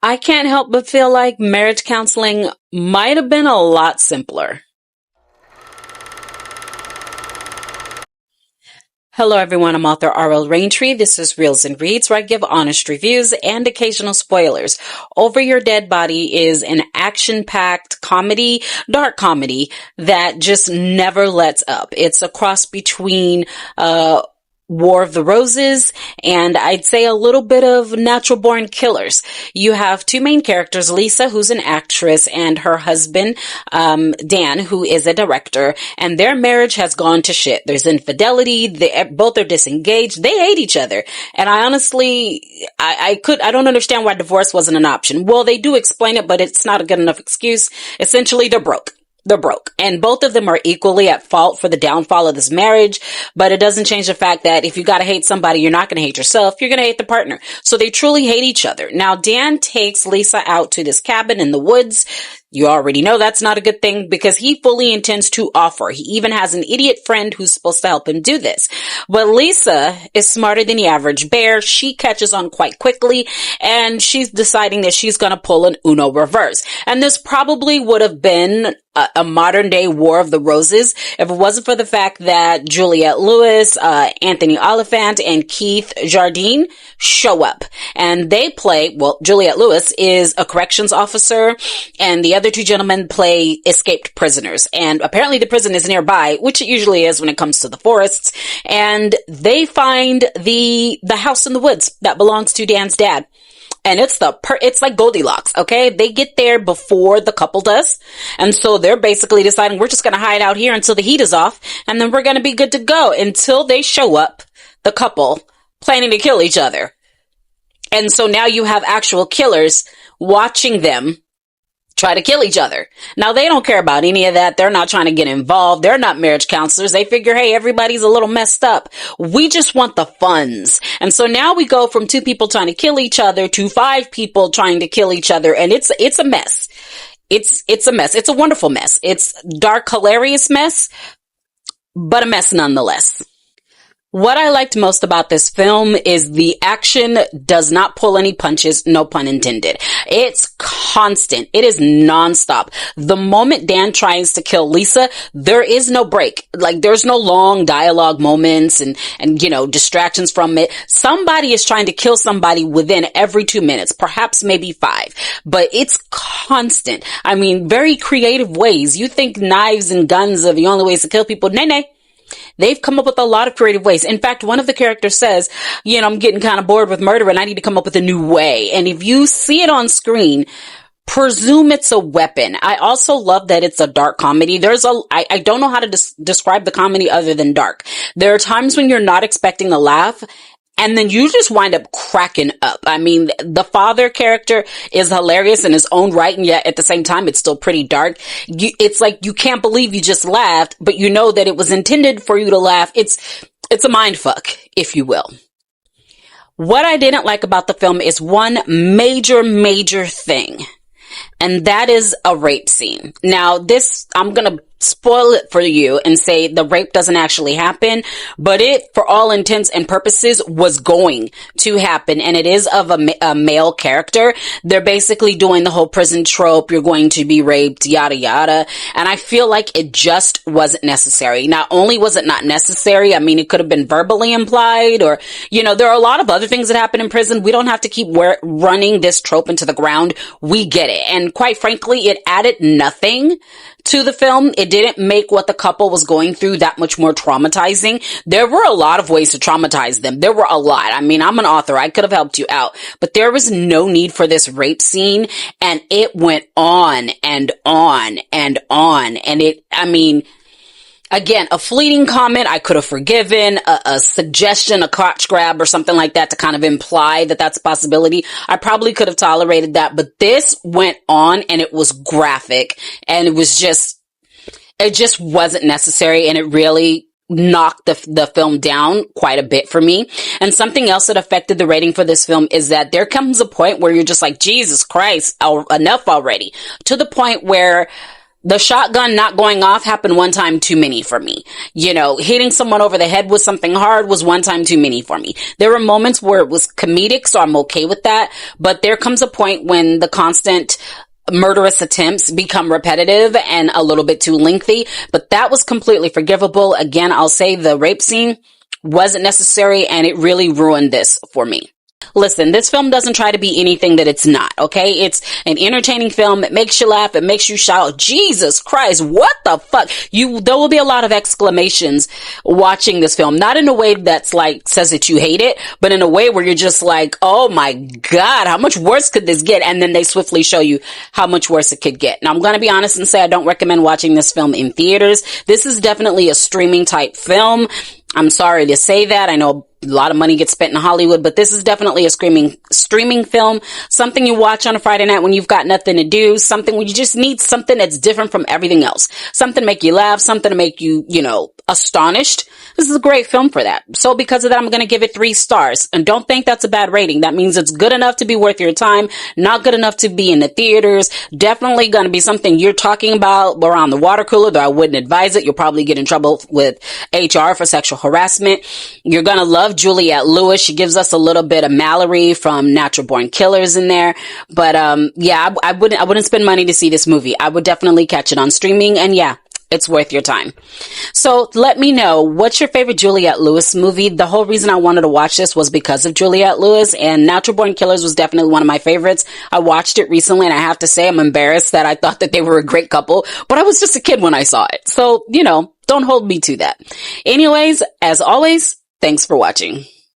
I can't help but feel like marriage counseling might have been a lot simpler. Hello everyone, I'm author R.L. Raintree. This is Reels and Reads, where I give honest reviews and occasional spoilers. Over Your Dead Body is an action-packed comedy, dark comedy, that just never lets up. It's a cross between, War of the Roses, and I'd say a little bit of Natural Born Killers. You have two main characters, Lisa, who's an actress, and her husband, Dan, who is a director, and their marriage has gone to shit. There's infidelity, both are disengaged, they hate each other, and I honestly, I don't understand why divorce wasn't an option. Well, they do explain it, but it's not a good enough excuse. Essentially, they're broke. They're broke. And both of them are equally at fault for the downfall of this marriage, but it doesn't change the fact that if you gotta hate somebody, you're not gonna hate yourself, you're gonna hate the partner. So they truly hate each other. Now, Dan takes Lisa out to this cabin in the woods. You already know that's not a good thing because he fully intends to offer. He even has an idiot friend who's supposed to help him do this. But Lisa is smarter than the average bear. She catches on quite quickly, and she's deciding that she's going to pull an Uno reverse. And this probably would have been a modern day War of the Roses if it wasn't for the fact that Juliette Lewis, Anthony Olyphant, and Keith Jardine show up. And they play, well, Juliette Lewis is a corrections officer, and the other two gentlemen play escaped prisoners. And apparently the prison is nearby, which it usually is when it comes to the forests. And they find the house in the woods that belongs to Dan's dad. And it's like Goldilocks, okay? They get there before the couple does. And so they're basically deciding we're just going to hide out here until the heat is off. And then we're going to be good to go until they show up, the couple, planning to kill each other. And so now you have actual killers watching them try to kill each other. Now, they don't care about any of that. They're not trying to get involved. They're not marriage counselors. They figure, hey, everybody's a little messed up. We just want the funds. And so now we go from 2 people trying to kill each other to 5 people trying to kill each other. And it's a mess. It's a mess. It's a wonderful mess. It's dark, hilarious mess, but a mess nonetheless. What I liked most about this film is the action does not pull any punches, no pun intended. It's constant. It is nonstop. The moment Dan tries to kill Lisa, there is no break. Like, there's no long dialogue moments and, distractions from it. Somebody is trying to kill somebody within every 2 minutes, perhaps maybe 5, but it's constant. I mean, very creative ways. You think knives and guns are the only ways to kill people? Nay. They've come up with a lot of creative ways. In fact, one of the characters says, I'm getting kind of bored with murder and I need to come up with a new way. And if you see it on screen, presume it's a weapon. I also love that it's a dark comedy. I don't know how to describe the comedy other than dark. There are times when you're not expecting a laugh, and then you just wind up cracking up. I mean, the father character is hilarious in his own right, and yet at the same time, it's still pretty dark. It's like you can't believe you just laughed, but you know that it was intended for you to laugh. It's a mind fuck, if you will. What I didn't like about the film is one major thing, and that is a rape scene. Now, I'm gonna spoil it for you and say the rape doesn't actually happen, but it, for all intents and purposes, was going to happen, and it is of a male character. They're basically doing the whole prison trope, you're going to be raped, yada yada, and I feel like it just wasn't necessary. Not only was it not necessary, I mean, it could have been verbally implied, or, there are a lot of other things that happen in prison. We don't have to keep running this trope into the ground. We get it, and quite frankly, it added nothing to the film. It didn't make what the couple was going through that much more traumatizing. There were a lot of ways to traumatize them. There were a lot. I mean, I'm an author. I could have helped you out, but there was no need for this rape scene, and it went on and on and on. And again, a fleeting comment I could have forgiven, a suggestion, a crotch grab or something like that to kind of imply that that's a possibility. I probably could have tolerated that, but this went on and it was graphic, and it just wasn't necessary, and it really knocked the film down quite a bit for me. And something else that affected the rating for this film is that there comes a point where you're just like, Jesus Christ, enough already. To the point where The shotgun not going off happened one time too many for me. You know, hitting someone over the head with something hard was one time too many for me. There were moments where it was comedic, so I'm okay with that. But there comes a point when the constant murderous attempts become repetitive and a little bit too lengthy. But that was completely forgivable. Again, I'll say the rape scene wasn't necessary, and it really ruined this for me. Listen, this film doesn't try to be anything that it's not, okay? It's an entertaining film. It makes you laugh. It makes you shout, Jesus Christ, what the fuck? There will be a lot of exclamations watching this film. Not in a way that's like, says that you hate it, but in a way where you're just like, oh my God, how much worse could this get? And then they swiftly show you how much worse it could get. Now, I'm going to be honest and say I don't recommend watching this film in theaters. This is definitely a streaming type film. I'm sorry to say that. I know a lot of money gets spent in Hollywood, but this is definitely a streaming film. Something you watch on a Friday night when you've got nothing to do. Something when you just need something that's different from everything else. Something to make you laugh. Something to make you, astonished. This is a great film for that. So because of that, I'm going to give it 3 stars. And don't think that's a bad rating. That means it's good enough to be worth your time. Not good enough to be in the theaters. Definitely going to be something you're talking about around the water cooler, though I wouldn't advise it. You'll probably get in trouble with HR for sexual harassment. You're going to love Juliette Lewis. She gives us a little bit of Mallory from Natural Born Killers in there. But, I wouldn't spend money to see this movie. I would definitely catch it on streaming. And yeah, it's worth your time. So let me know, what's your favorite Juliette Lewis movie? The whole reason I wanted to watch this was because of Juliette Lewis, and Natural Born Killers was definitely one of my favorites. I watched it recently, and I have to say I'm embarrassed that I thought that they were a great couple, but I was just a kid when I saw it. So, don't hold me to that. Anyways, as always, thanks for watching.